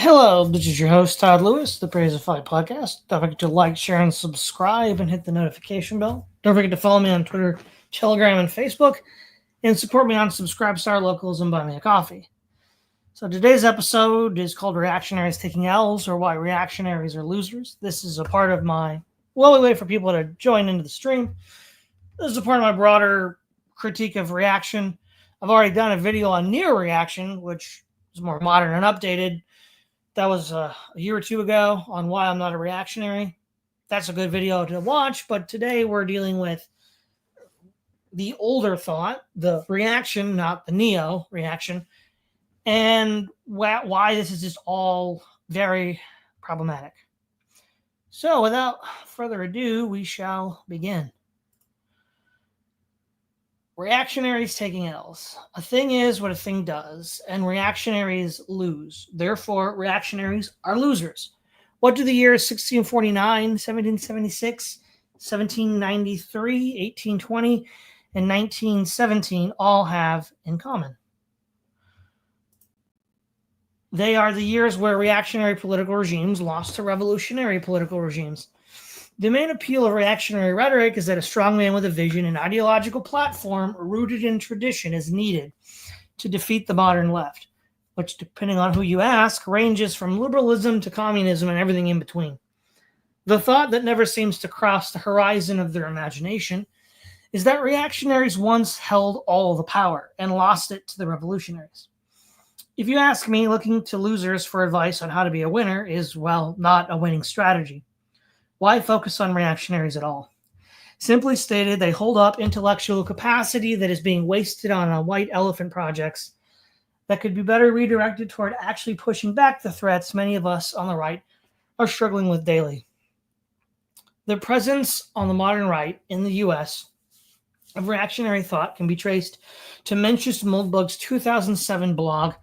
Hello, this is your host, Todd Lewis, the Praise of Fight podcast. Don't forget to like, share, and subscribe and hit the notification bell. Don't forget to follow me on Twitter, Telegram, and Facebook, and support me on Subscribestar Locals and Buy Me a Coffee. So today's episode is called Reactionaries Taking L's, or Why Reactionaries Are Losers. This is a part of my, while we wait for people to join into the stream, this is a part of my broader critique of reaction. I've already done a video on neo-reaction, which is more modern and updated. That was a year or two ago on why I'm not a reactionary. That's a good video to watch, but today we're dealing with the older thought, the reaction, not the neo-reaction, and why this is just all very problematic. So without further ado, we shall begin. Reactionaries taking L's. A thing is what a thing does, and reactionaries lose. Therefore, reactionaries are losers. What do the years 1649, 1776, 1793, 1820, and 1917 all have in common? They are the years where reactionary political regimes lost to revolutionary political regimes. The main appeal of reactionary rhetoric is that a strong man with a vision and ideological platform rooted in tradition is needed to defeat the modern left, which, depending on who you ask, ranges from liberalism to communism and everything in between. The thought that never seems to cross the horizon of their imagination is that reactionaries once held all the power and lost it to the revolutionaries. If you ask me, looking to losers for advice on how to be a winner is, well, not a winning strategy. Why focus on reactionaries at all? Simply stated, they hold up intellectual capacity that is being wasted on white elephant projects that could be better redirected toward actually pushing back the threats many of us on the right are struggling with daily. The presence on the modern right in the U.S. of reactionary thought can be traced to Mencius Moldbug's 2007 blog,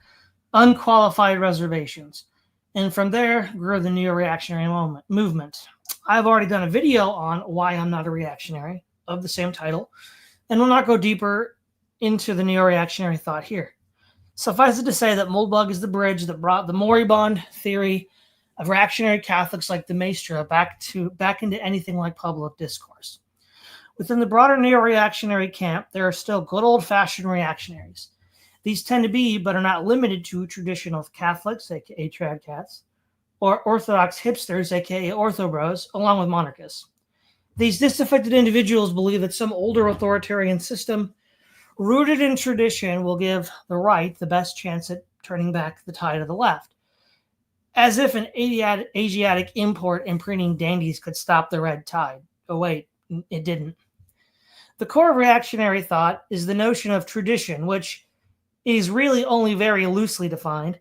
Unqualified Reservations, and from there grew the neo-reactionary movement. I've already done a video on why I'm not a reactionary of the same title, and will not go deeper into the neo-reactionary thought here. Suffice it to say that Moldbug is the bridge that brought the moribund theory of reactionary Catholics like the Maestra back into anything like public discourse. Within the broader neo-reactionary camp, there are still good old-fashioned reactionaries. These tend to be, but are not limited to, traditional Catholics, aka trad cats, or Orthodox hipsters, aka orthobros, along with monarchists. These disaffected individuals believe that some older authoritarian system rooted in tradition will give the right the best chance at turning back the tide of the left, as if an Asiatic import imprinting dandies could stop the red tide. Oh wait, it didn't. The core of reactionary thought is the notion of tradition, which is really only very loosely defined.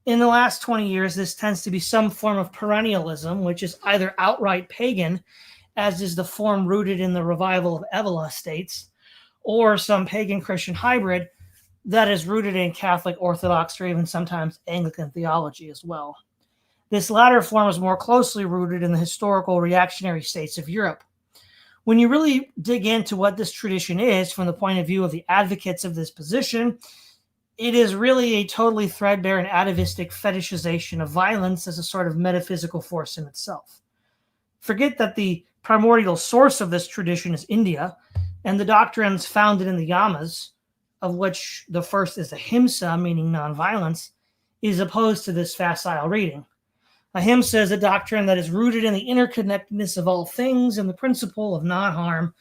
In the last 20 years, this tends to be some form of perennialism, which is either outright pagan, as is the form rooted in the revival of Evola states, or some pagan Christian hybrid that is rooted in Catholic, Orthodox, or even sometimes Anglican theology as well. This latter form is more closely rooted in the historical reactionary states of Europe. When you really dig into what this tradition is from the point of view of the advocates of this position, it is really a totally threadbare and atavistic fetishization of violence as a sort of metaphysical force in itself. Forget that the primordial source of this tradition is India, and the doctrines founded in the Yamas, of which the first is ahimsa, meaning nonviolence, is opposed to this facile reading. Ahimsa is a doctrine that is rooted in the interconnectedness of all things and the principle of non-harm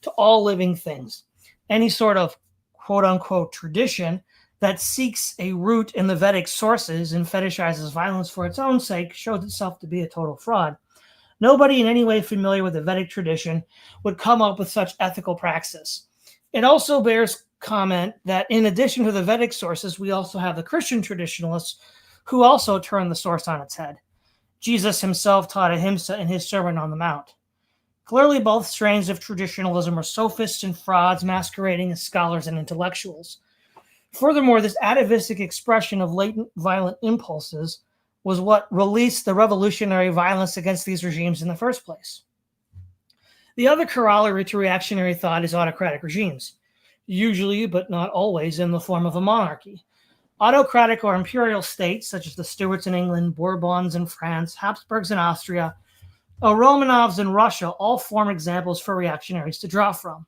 to all living things. Any sort of quote-unquote tradition that seeks a root in the Vedic sources and fetishizes violence for its own sake shows itself to be a total fraud. Nobody in any way familiar with the Vedic tradition would come up with such ethical praxis. It also bears comment that in addition to the Vedic sources, we also have the Christian traditionalists who also turn the source on its head. Jesus himself taught ahimsa in his Sermon on the Mount. Clearly, both strains of traditionalism are sophists and frauds masquerading as scholars and intellectuals. Furthermore, this atavistic expression of latent violent impulses was what released the revolutionary violence against these regimes in the first place. The other corollary to reactionary thought is autocratic regimes, usually but not always in the form of a monarchy. Autocratic or imperial states, such as the Stuarts in England, Bourbons in France, Habsburgs in Austria, or Romanovs in Russia, all form examples for reactionaries to draw from.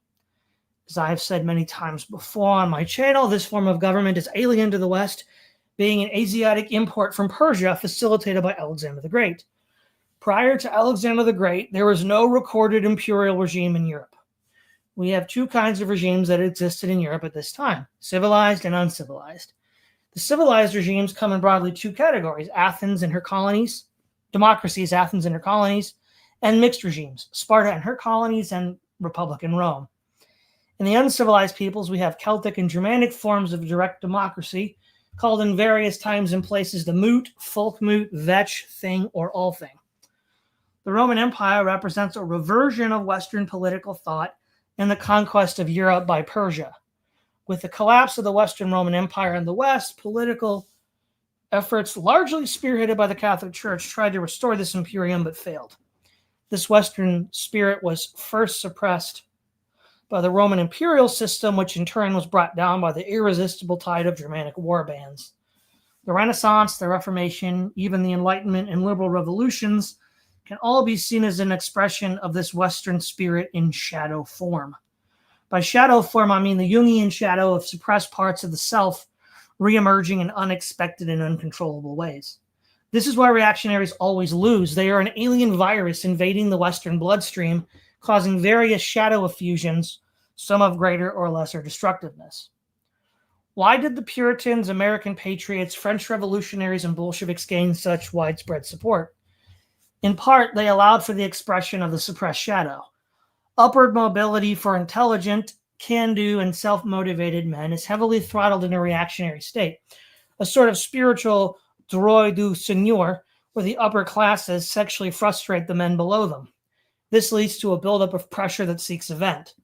As I have said many times before on my channel, this form of government is alien to the West, being an Asiatic import from Persia facilitated by Alexander the Great. Prior to Alexander the Great, there was no recorded imperial regime in Europe. We have two kinds of regimes that existed in Europe at this time, civilized and uncivilized. The civilized regimes come in broadly two categories: Athens and her colonies, democracies, Athens and her colonies, and mixed regimes, Sparta and her colonies, and Republic in Rome. In the uncivilized peoples, we have Celtic and Germanic forms of direct democracy, called in various times and places the moot, folkmoot, vetch, thing, or all thing. The Roman Empire represents a reversion of Western political thought and the conquest of Europe by Persia. With the collapse of the Western Roman Empire in the West, political efforts, largely spearheaded by the Catholic Church, tried to restore this imperium but failed. This Western spirit was first suppressed by the Roman imperial system, which in turn was brought down by the irresistible tide of Germanic war bands. The Renaissance, the Reformation, even the Enlightenment and liberal revolutions can all be seen as an expression of this Western spirit in shadow form. By shadow form, I mean the Jungian shadow of suppressed parts of the self reemerging in unexpected and uncontrollable ways. This is why reactionaries always lose. They are an alien virus invading the Western bloodstream, causing various shadow effusions, some of greater or lesser destructiveness. Why did the Puritans, American patriots, French revolutionaries, and Bolsheviks gain such widespread support? In part, they allowed for the expression of the suppressed shadow. Upward mobility for intelligent, can-do, and self-motivated men is heavily throttled in a reactionary state, a sort of spiritual droit du seigneur, where the upper classes sexually frustrate the men below them. This leads to a buildup of pressure that seeks a vent.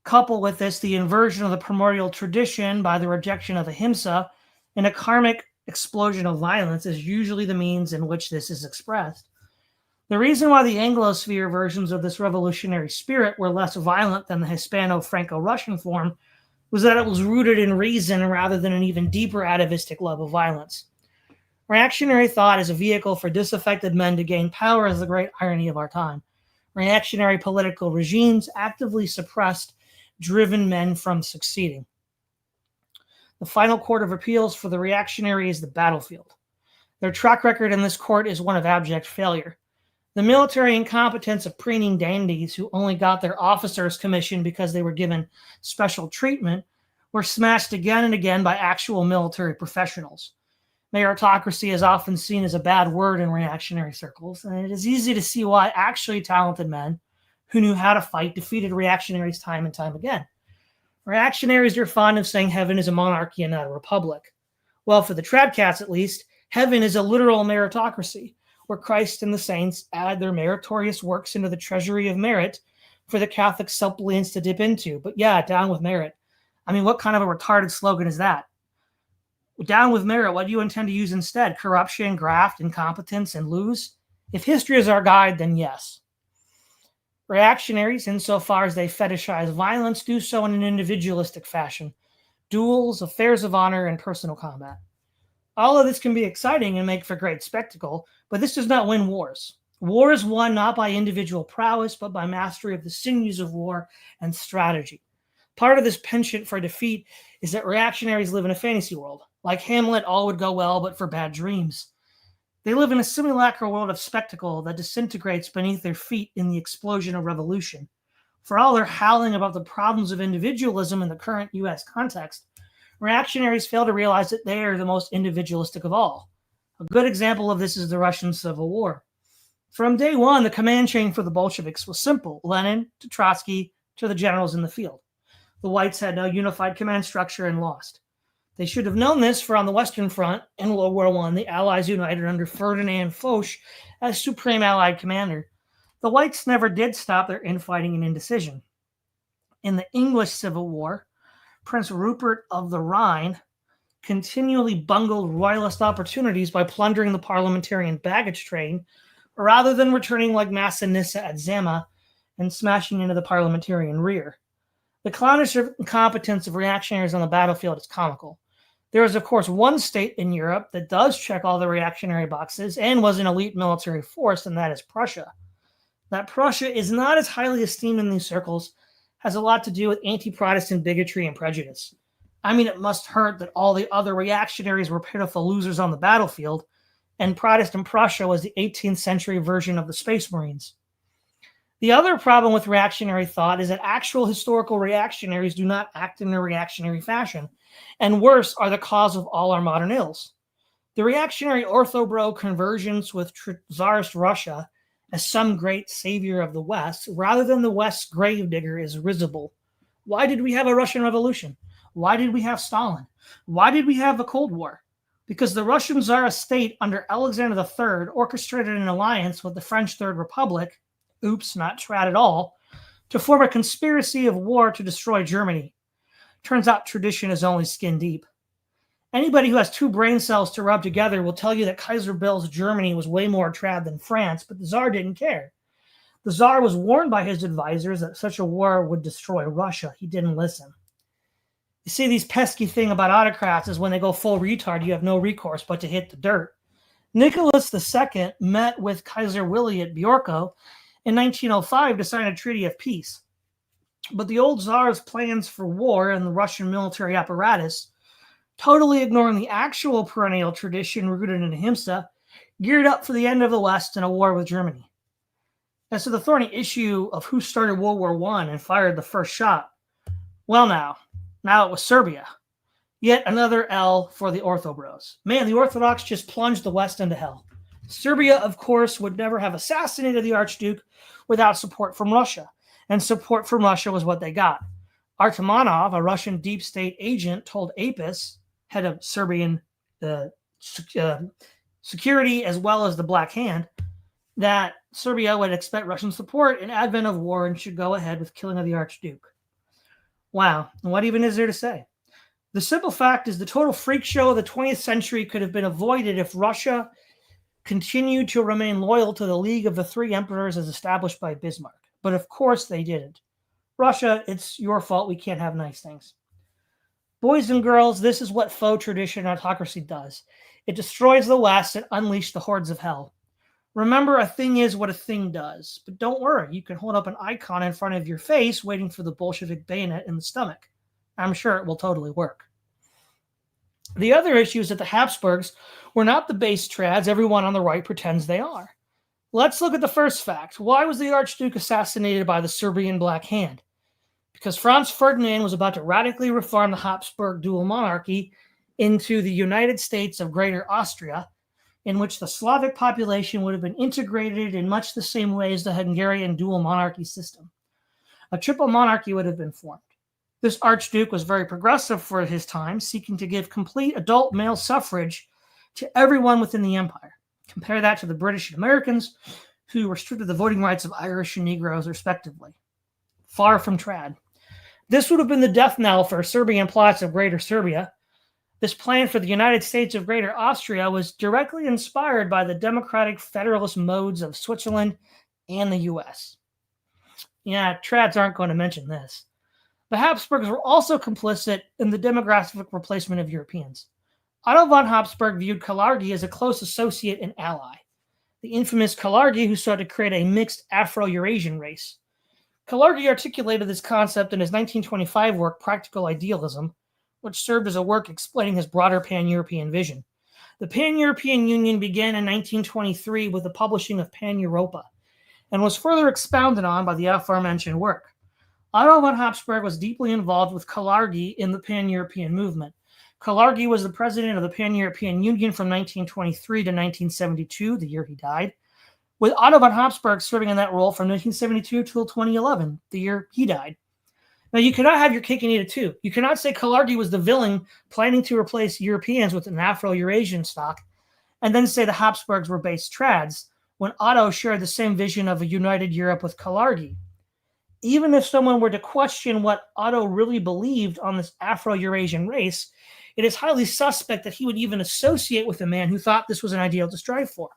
Couple with this the inversion of the primordial tradition by the rejection of ahimsa, and a karmic explosion of violence is usually the means in which this is expressed. The reason why the Anglosphere versions of this revolutionary spirit were less violent than the Hispano-Franco-Russian form was that it was rooted in reason rather than an even deeper atavistic love of violence. Reactionary thought as a vehicle for disaffected men to gain power is the great irony of our time. Reactionary political regimes actively suppressed driven men from succeeding. The final court of appeals for the reactionary is the battlefield. Their track record in this court is one of abject failure. The military incompetence of preening dandies who only got their officers' commission because they were given special treatment were smashed again and again by actual military professionals. Meritocracy is often seen as a bad word in reactionary circles, and it is easy to see why actually talented men who knew how to fight defeated reactionaries time and time again. Reactionaries are fond of saying heaven is a monarchy and not a republic. Well, for the Tradcats at least, heaven is a literal meritocracy, where Christ and the saints add their meritorious works into the treasury of merit for the Catholic suppliants to dip into. But yeah, down with merit. I mean, what kind of a retarded slogan is that? Down with merit, what do you intend to use instead? Corruption, graft, incompetence, and lose? If history is our guide, then yes. Reactionaries, insofar as they fetishize violence, do so in an individualistic fashion. Duels, affairs of honor, and personal combat. All of this can be exciting and make for great spectacle, but this does not win wars. War is won not by individual prowess, but by mastery of the sinews of war and strategy. Part of this penchant for defeat is that reactionaries live in a fantasy world. Like Hamlet, all would go well, but for bad dreams. They live in a simulacral world of spectacle that disintegrates beneath their feet in the explosion of revolution. For all their howling about the problems of individualism in the current U.S. context, reactionaries fail to realize that they are the most individualistic of all. A good example of this is the Russian Civil War. From day one, the command chain for the Bolsheviks was simple: Lenin to Trotsky to the generals in the field. The whites had no unified command structure and lost. They should have known this, for on the Western Front in World War I, the Allies united under Ferdinand Foch as Supreme Allied Commander. The whites never did stop their infighting and indecision. In the English Civil War, Prince Rupert of the Rhine continually bungled royalist opportunities by plundering the parliamentarian baggage train, rather than returning like Massinissa at Zama and smashing into the parliamentarian rear. The clownish incompetence of reactionaries on the battlefield is comical. There is, of course, one state in Europe that does check all the reactionary boxes and was an elite military force, and that is Prussia. That Prussia is not as highly esteemed in these circles has a lot to do with anti-Protestant bigotry and prejudice. I mean, it must hurt that all the other reactionaries were pitiful losers on the battlefield, and Protestant Prussia was the 18th century version of the Space Marines. The other problem with reactionary thought is that actual historical reactionaries do not act in a reactionary fashion, and worse, are the cause of all our modern ills. The reactionary orthobro conversions with Tsarist Russia as some great savior of the West, rather than the West's gravedigger, is risible. Why did we have a Russian Revolution? Why did we have Stalin? Why did we have the Cold War? Because the Russian Tsarist state under Alexander III orchestrated an alliance with the French Third Republic, oops, not trad at all, to form a conspiracy of war to destroy Germany. Turns out tradition is only skin deep. Anybody who has two brain cells to rub together will tell you that Kaiser Bill's Germany was way more trad than France, but the Tsar didn't care. The Tsar was warned by his advisors that such a war would destroy Russia. He didn't listen. You see, these pesky thing about autocrats is when they go full retard, you have no recourse but to hit the dirt. Nicholas II met with Kaiser Willy at Bjorko in 1905 to sign a treaty of peace. But the old Tsar's plans for war and the Russian military apparatus, totally ignoring the actual perennial tradition rooted in ahimsa, geared up for the end of the West in a war with Germany. As to the thorny issue of who started World War I and fired the first shot, well now it was Serbia. Yet another L for the Orthobros. Man, the Orthodox just plunged the West into hell. Serbia, of course, would never have assassinated the Archduke without support from Russia. And support from Russia was what they got. Artemanov, a Russian deep state agent, told Apis, head of Serbian security as well as the Black Hand, that Serbia would expect Russian support in advent of war and should go ahead with killing of the Archduke. Wow, what even is there to say? The simple fact is the total freak show of the 20th century could have been avoided if Russia continued to remain loyal to the League of the Three Emperors as established by Bismarck. But of course they didn't. Russia, it's your fault we can't have nice things. Boys and girls, this is what faux tradition and autocracy does. It destroys the West and unleashes the hordes of hell. Remember, a thing is what a thing does. But don't worry, you can hold up an icon in front of your face waiting for the Bolshevik bayonet in the stomach. I'm sure it will totally work. The other issue is that the Habsburgs were not the base trads everyone on the right pretends they are. Let's look at the first fact. Why was the Archduke assassinated by the Serbian Black Hand? Because Franz Ferdinand was about to radically reform the Habsburg dual monarchy into the United States of Greater Austria, in which the Slavic population would have been integrated in much the same way as the Hungarian dual monarchy system. A triple monarchy would have been formed. This Archduke was very progressive for his time, seeking to give complete adult male suffrage to everyone within the empire. Compare that to the British and Americans, who restricted the voting rights of Irish and Negroes, respectively. Far from trad. This would have been the death knell for Serbian plots of Greater Serbia. This plan for the United States of Greater Austria was directly inspired by the democratic federalist modes of Switzerland and the U.S. Yeah, trads aren't going to mention this. The Habsburgs were also complicit in the demographic replacement of Europeans. Otto von Habsburg viewed Kalargi as a close associate and ally. The infamous Kalargi who sought to create a mixed Afro-Eurasian race. Kalargi articulated this concept in his 1925 work, Practical Idealism, which served as a work explaining his broader pan-European vision. The Pan-European Union began in 1923 with the publishing of Pan-Europa, and was further expounded on by the aforementioned work. Otto von Habsburg was deeply involved with Kalargi in the Pan-European movement. Kalargi was the president of the Pan-European Union from 1923 to 1972, the year he died, with Otto von Habsburg serving in that role from 1972 till 2011, the year he died. Now, you cannot have your cake and eat it too. You cannot say Kalargi was the villain planning to replace Europeans with an Afro-Eurasian stock, and then say the Habsburgs were base trads, when Otto shared the same vision of a united Europe with Kalargi. Even if someone were to question what Otto really believed on this Afro-Eurasian race, it is highly suspect that he would even associate with a man who thought this was an ideal to strive for.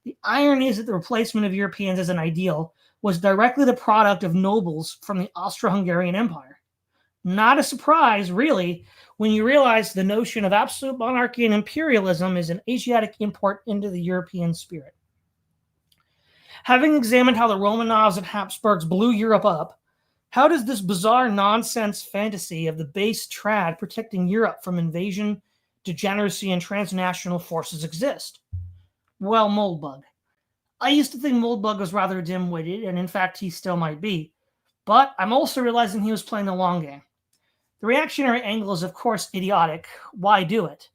The irony is that the replacement of Europeans as an ideal was directly the product of nobles from the Austro-Hungarian Empire. Not a surprise, really, when you realize the notion of absolute monarchy and imperialism is an Asiatic import into the European spirit. Having examined how the Romanovs and Habsburgs blew Europe up, how does this bizarre nonsense fantasy of the base trad protecting Europe from invasion, degeneracy, and transnational forces exist? Well, Moldbug. I used to think Moldbug was rather dim-witted, and in fact he still might be. But I'm also realizing he was playing the long game. The reactionary angle is, of course, idiotic. Why do it?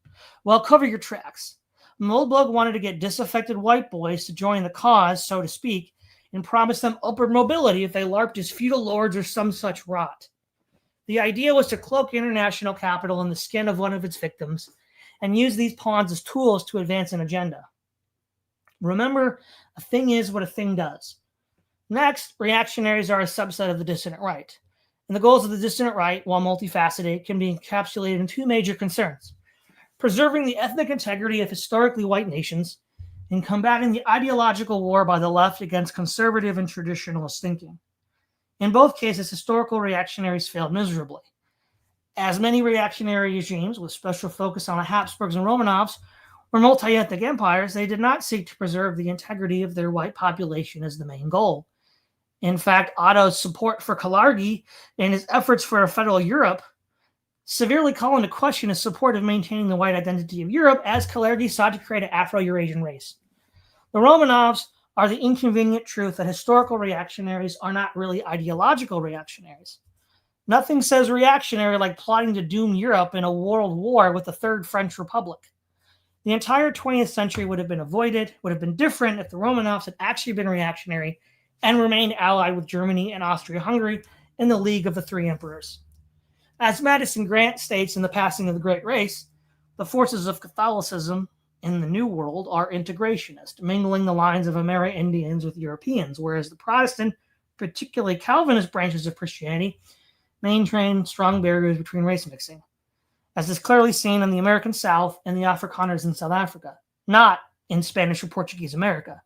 Well, cover your tracks. Moldbug wanted to get disaffected white boys to join the cause, so to speak, and promise them upward mobility if they LARPed as feudal lords or some such rot. The idea was to cloak international capital in the skin of one of its victims and use these pawns as tools to advance an agenda. Remember, a thing is what a thing does. Next, reactionaries are a subset of the dissident right. And the goals of the dissident right, while multifaceted, can be encapsulated in two major concerns: preserving the ethnic integrity of historically white nations and combating the ideological war by the left against conservative and traditionalist thinking. In both cases, historical reactionaries failed miserably. As many reactionary regimes, with special focus on the Habsburgs and Romanovs, were multi-ethnic empires, they did not seek to preserve the integrity of their white population as the main goal. In fact, Otto's support for Kalargi and his efforts for a federal Europe severely call into question his support of maintaining the white identity of Europe, as Kalergi sought to create an Afro-Eurasian race. The Romanovs are the inconvenient truth that historical reactionaries are not really ideological reactionaries. Nothing says reactionary like plotting to doom Europe in a world war with the Third French Republic. The entire 20th century would have been avoided, would have been different if the Romanovs had actually been reactionary and remained allied with Germany and Austria-Hungary in the League of the Three Emperors. As Madison Grant states in The Passing of the Great Race, the forces of Catholicism in the New World are integrationist, mingling the lines of Amerindians with Europeans, whereas the Protestant, particularly Calvinist branches of Christianity, maintain strong barriers between race mixing, as is clearly seen in the American South and the Afrikaners in South Africa, not in Spanish or Portuguese America.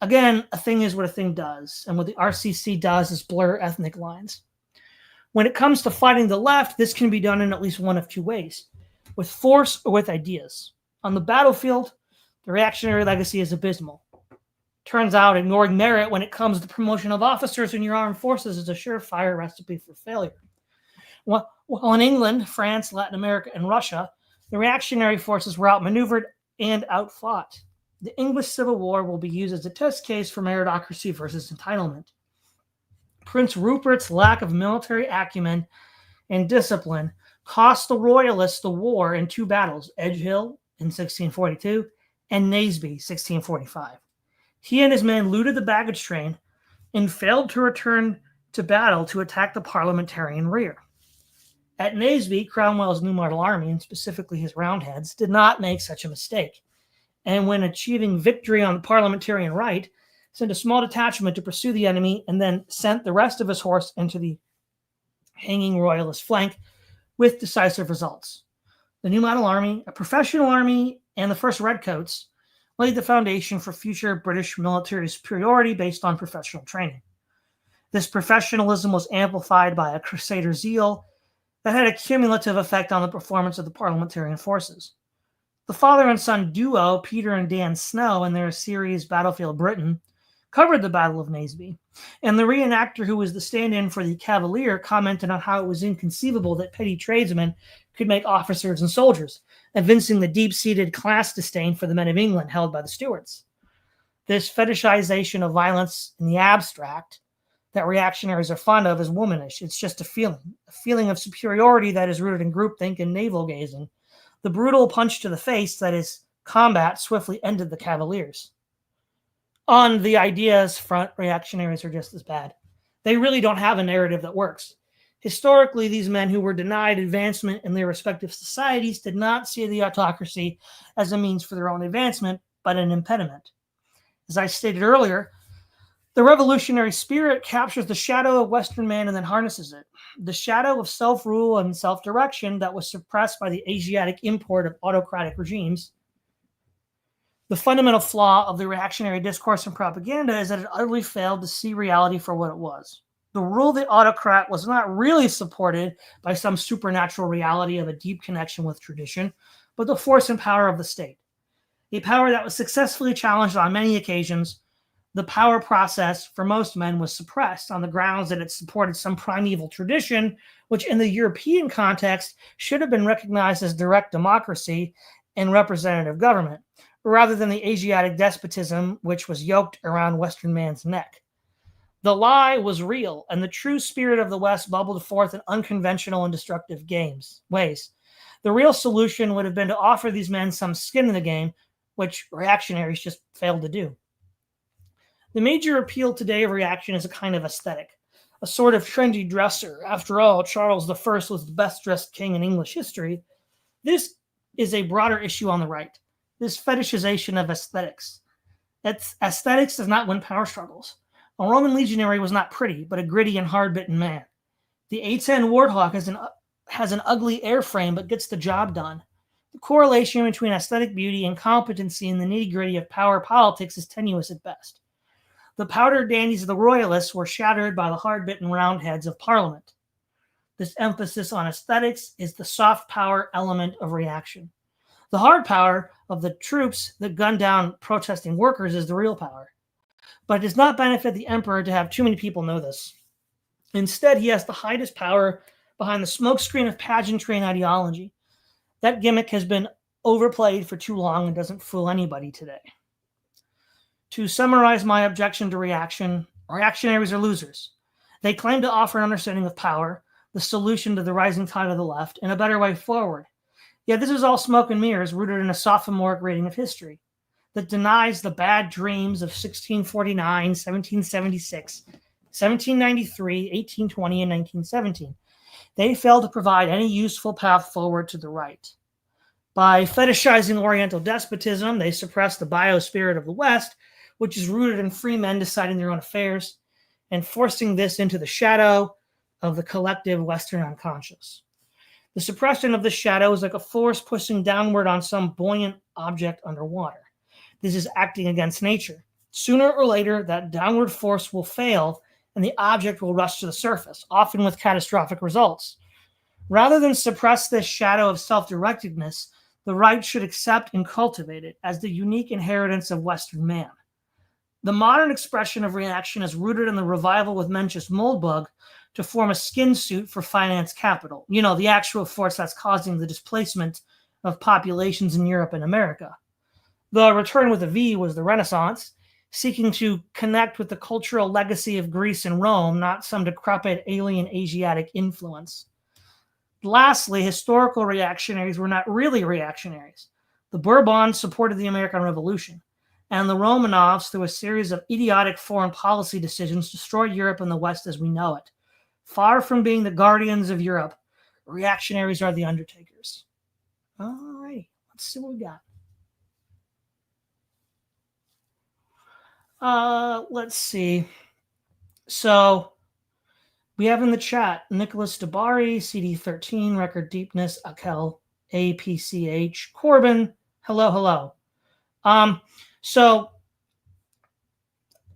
Again, a thing is what a thing does, and what the RCC does is blur ethnic lines. When it comes to fighting the left, this can be done in at least one of two ways: with force or with ideas. On the battlefield, the reactionary legacy is abysmal. Turns out ignoring merit when it comes to the promotion of officers in your armed forces is a surefire recipe for failure. While in England, France, Latin America, and Russia, the reactionary forces were outmaneuvered and outfought. The English Civil War will be used as a test case for meritocracy versus entitlement. Prince Rupert's lack of military acumen and discipline cost the Royalists the war in two battles, Edgehill in 1642 and Naseby 1645. He and his men looted the baggage train and failed to return to battle to attack the parliamentarian rear. At Naseby, Cromwell's New Model Army, and specifically his Roundheads, did not make such a mistake, and when achieving victory on the parliamentarian right, sent a small detachment to pursue the enemy, and then sent the rest of his horse into the hanging royalist flank with decisive results. The New Model Army, a professional army, and the first Redcoats laid the foundation for future British military superiority based on professional training. This professionalism was amplified by a crusader zeal that had a cumulative effect on the performance of the parliamentarian forces. The father and son duo, Peter and Dan Snow, in their series Battlefield Britain, covered the Battle of Naseby, and the reenactor who was the stand-in for the Cavalier commented on how it was inconceivable that petty tradesmen could make officers and soldiers, evincing the deep-seated class disdain for the men of England held by the Stuarts. This fetishization of violence in the abstract that reactionaries are fond of is womanish. It's just a feeling of superiority that is rooted in groupthink and navel-gazing. The brutal punch to the face that is combat swiftly ended the Cavaliers. On the ideas front, reactionaries are just as bad. They really don't have a narrative that works. Historically, these men who were denied advancement in their respective societies did not see the autocracy as a means for their own advancement, but an impediment. As I stated earlier, the revolutionary spirit captures the shadow of Western man and then harnesses it. The shadow of self-rule and self-direction that was suppressed by the Asiatic import of autocratic regimes. The fundamental flaw of the reactionary discourse and propaganda is that it utterly failed to see reality for what it was. The rule of the autocrat was not really supported by some supernatural reality of a deep connection with tradition, but the force and power of the state. A power that was successfully challenged on many occasions. The power process for most men was suppressed on the grounds that it supported some primeval tradition, which in the European context should have been recognized as direct democracy and representative government, rather than the Asiatic despotism which was yoked around Western man's neck. The lie was real, and the true spirit of the West bubbled forth in unconventional and destructive ways. The real solution would have been to offer these men some skin in the game, which reactionaries just failed to do. The major appeal today of reaction is a kind of aesthetic, a sort of trendy dresser. After all, Charles I was the best-dressed king in English history. This is a broader issue on the right, this fetishization of aesthetics. Aesthetics does not win power struggles. A Roman legionary was not pretty, but a gritty and hard-bitten man. The A-10 Warthog has an ugly airframe, but gets the job done. The correlation between aesthetic beauty and competency in the nitty-gritty of power politics is tenuous at best. The powdered dandies of the royalists were shattered by the hard-bitten roundheads of Parliament. This emphasis on aesthetics is the soft power element of reaction. The hard power of the troops that gunned down protesting workers is the real power. But it does not benefit the emperor to have too many people know this. Instead, he has to hide his power behind the smokescreen of pageantry and ideology. That gimmick has been overplayed for too long and doesn't fool anybody today. To summarize my objection to reaction, reactionaries are losers. They claim to offer an understanding of power, the solution to the rising tide of the left, and a better way forward. Yet this is all smoke and mirrors rooted in a sophomoric reading of history that denies the bad dreams of 1649, 1776, 1793, 1820, and 1917. They fail to provide any useful path forward to the right. By fetishizing Oriental despotism, they suppress the biospirit of the West, which is rooted in free men deciding their own affairs, and forcing this into the shadow of the collective Western unconscious. The suppression of the shadow is like a force pushing downward on some buoyant object underwater. This is acting against nature. Sooner or later, that downward force will fail, and the object will rush to the surface, often with catastrophic results. Rather than suppress this shadow of self-directedness, the right should accept and cultivate it as the unique inheritance of Western man. The modern expression of reaction is rooted in the revival with Mencius Moldbug to form a skin suit for finance capital. You know, the actual force that's causing the displacement of populations in Europe and America. The return with a V was the Renaissance, seeking to connect with the cultural legacy of Greece and Rome, not some decrepit alien Asiatic influence. Lastly, historical reactionaries were not really reactionaries. The Bourbons supported the American Revolution, and the Romanovs, through a series of idiotic foreign policy decisions, destroyed Europe and the West as we know it. Far from being the guardians of Europe, reactionaries are the undertakers. All right, let's see what we got. Let's see. So we have in the chat Nicholas Dabari, CD13, Record Deepness, Akel, APCH, Corbin. Hello, hello. So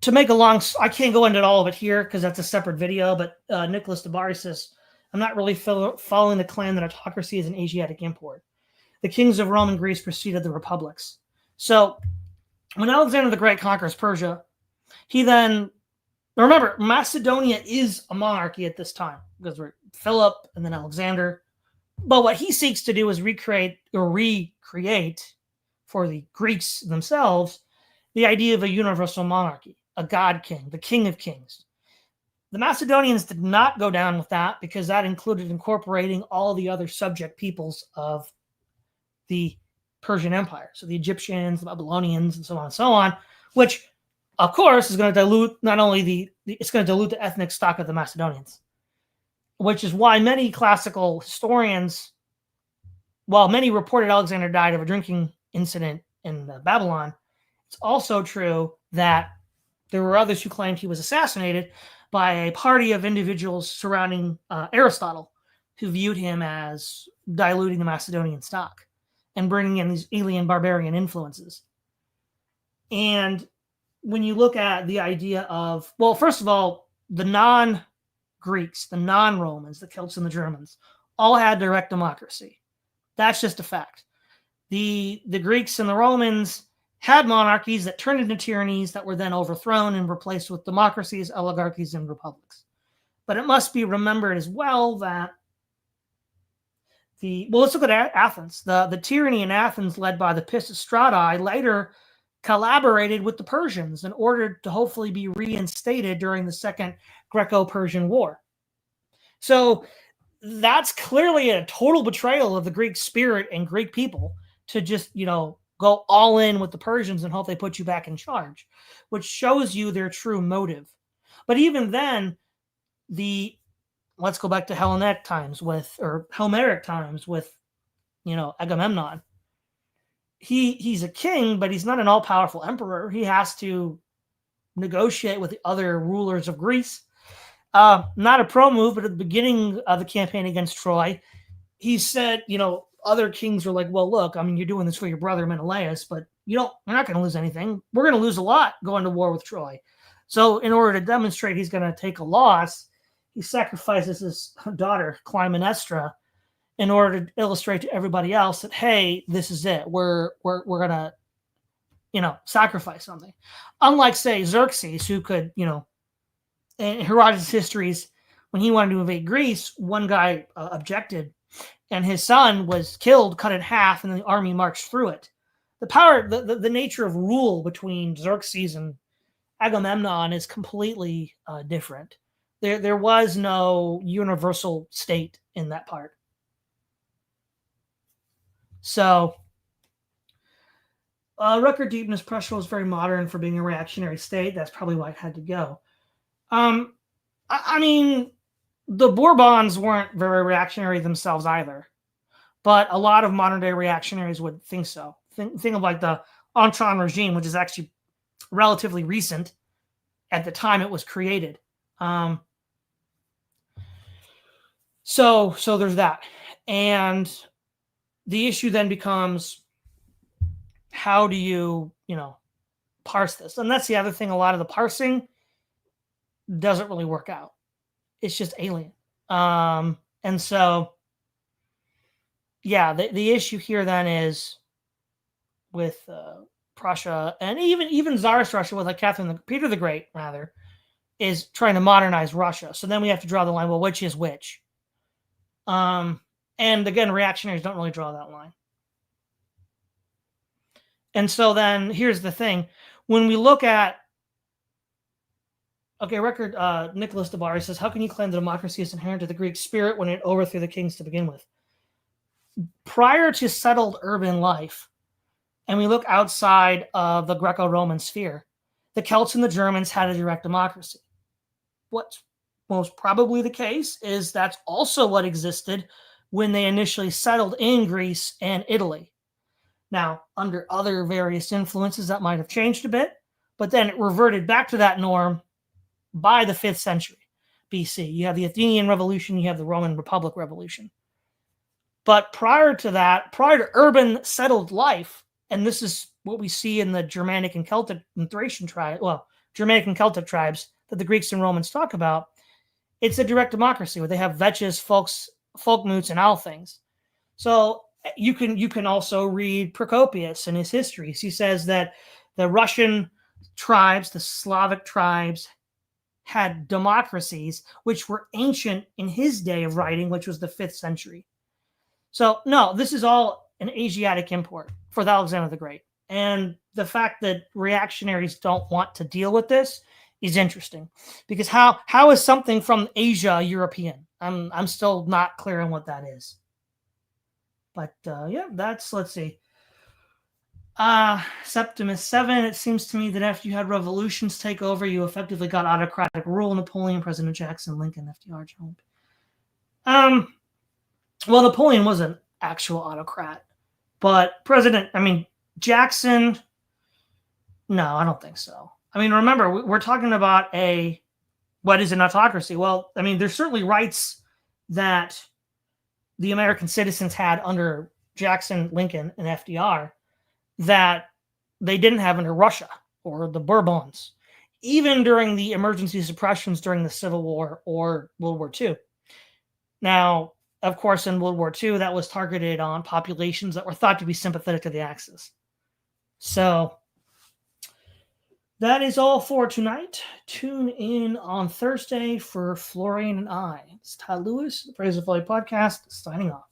to make a long, I can't go into all of it here because that's a separate video, but Nicholas Dabari says, I'm not really following the claim that autocracy is an Asiatic import. The kings of Rome and Greece preceded the republics. So when Alexander the Great conquers Persia, he then, remember, Macedonia is a monarchy at this time because we're Philip and then Alexander. But what he seeks to do is recreate for the Greeks themselves the idea of a universal monarchy, a god king, the king of kings. The Macedonians did not go down with that because that included incorporating all the other subject peoples of the Persian Empire. So the Egyptians, the Babylonians, and so on and so on, which, of course, is going to dilute not only it's going to dilute the ethnic stock of the Macedonians, which is why many classical historians, while many reported Alexander died of a drinking incident in Babylon, it's also true that there were others who claimed he was assassinated by a party of individuals surrounding Aristotle, who viewed him as diluting the Macedonian stock and bringing in these alien barbarian influences. And when you look at the idea of, well, first of all, the Greeks, the non-Romans, the Celts and the Germans, all had direct democracy. That's just a fact. The Greeks and the Romans had monarchies that turned into tyrannies that were then overthrown and replaced with democracies, oligarchies, and republics. But it must be remembered as well that let's look at Athens. The tyranny in Athens, led by the Pisistrati, later collaborated with the Persians in order to hopefully be reinstated during the Second Greco-Persian War. So that's clearly a total betrayal of the Greek spirit and Greek people to just, go all in with the Persians and hope they put you back in charge, which shows you their true motive. But even then, let's go back to Hellenic times or Homeric times with, Agamemnon. He's a king, but he's not an all-powerful emperor. He has to negotiate with the other rulers of Greece. Not a pro move, but at the beginning of the campaign against Troy, he said, other kings were like, well, look, you're doing this for your brother Menelaus, but we're not going to lose anything. We're going to lose a lot going to war with Troy. So in order to demonstrate he's going to take a loss, he sacrifices his daughter, Clytemnestra, in order to illustrate to everybody else that, hey, this is it. We're going to, sacrifice something. Unlike, say, Xerxes, who could, in Herodotus' histories, when he wanted to invade Greece, one guy objected, and his son was killed, cut in half, and the army marched through it. The power, the nature of rule between Xerxes and Agamemnon is completely different. There was no universal state in that part. So, record deepness Prussia was very modern for being a reactionary state. That's probably why it had to go. The Bourbons weren't very reactionary themselves either, but a lot of modern day reactionaries would think so. Think of like the Entente regime, which is actually relatively recent at the time it was created. So there's that. And the issue then becomes, how do you, parse this? And that's the other thing. A lot of the parsing doesn't really work out. It's just alien. And so, yeah, the issue here then is with Prussia and even Tsarist Russia with like Peter the Great, rather, is trying to modernize Russia. So then we have to draw the line, well, which is which? And again, reactionaries don't really draw that line. And so then here's the thing. When we look at, Nicholas Devari says, how can you claim that democracy is inherent to the Greek spirit when it overthrew the kings to begin with? Prior to settled urban life, and we look outside of the Greco-Roman sphere, the Celts and the Germans had a direct democracy. What's most probably the case is that's also what existed when they initially settled in Greece and Italy. Now, under other various influences, that might have changed a bit, but then it reverted back to that norm by the 5th century BC. You have the Athenian Revolution, you have the Roman Republic Revolution. But prior to that, prior to urban settled life, and this is what we see in the Germanic and Celtic and Thracian tribes, Germanic and Celtic tribes that the Greeks and Romans talk about, it's a direct democracy where they have vetches, folkmoots, and all things. So you can also read Procopius in his histories. He says that the Russian tribes, the Slavic tribes, had democracies which were ancient in his day of writing, which was the 5th century. So no, this is all an Asiatic import for Alexander the Great. And the fact that reactionaries don't want to deal with this is interesting, because how is something from Asia European? I'm still not clear on what that is. But that's, let's see. Septimus 7, it seems to me that after you had revolutions take over, you effectively got autocratic rule. Napoleon, President Jackson, Lincoln, FDR, John. Well, Napoleon was an actual autocrat, but Jackson, no, I don't think so. Remember, we're talking about what is an autocracy? Well, there's certainly rights that the American citizens had under Jackson, Lincoln, and FDR that they didn't have under Russia or the Bourbons. even during the emergency suppressions during the Civil War or World War II. Now, of course, in World War II, that was targeted on populations that were thought to be sympathetic to the Axis. So that is all for tonight. Tune in on Thursday for Florian and I. It's Todd Lewis, the Praise of Folly podcast, signing off.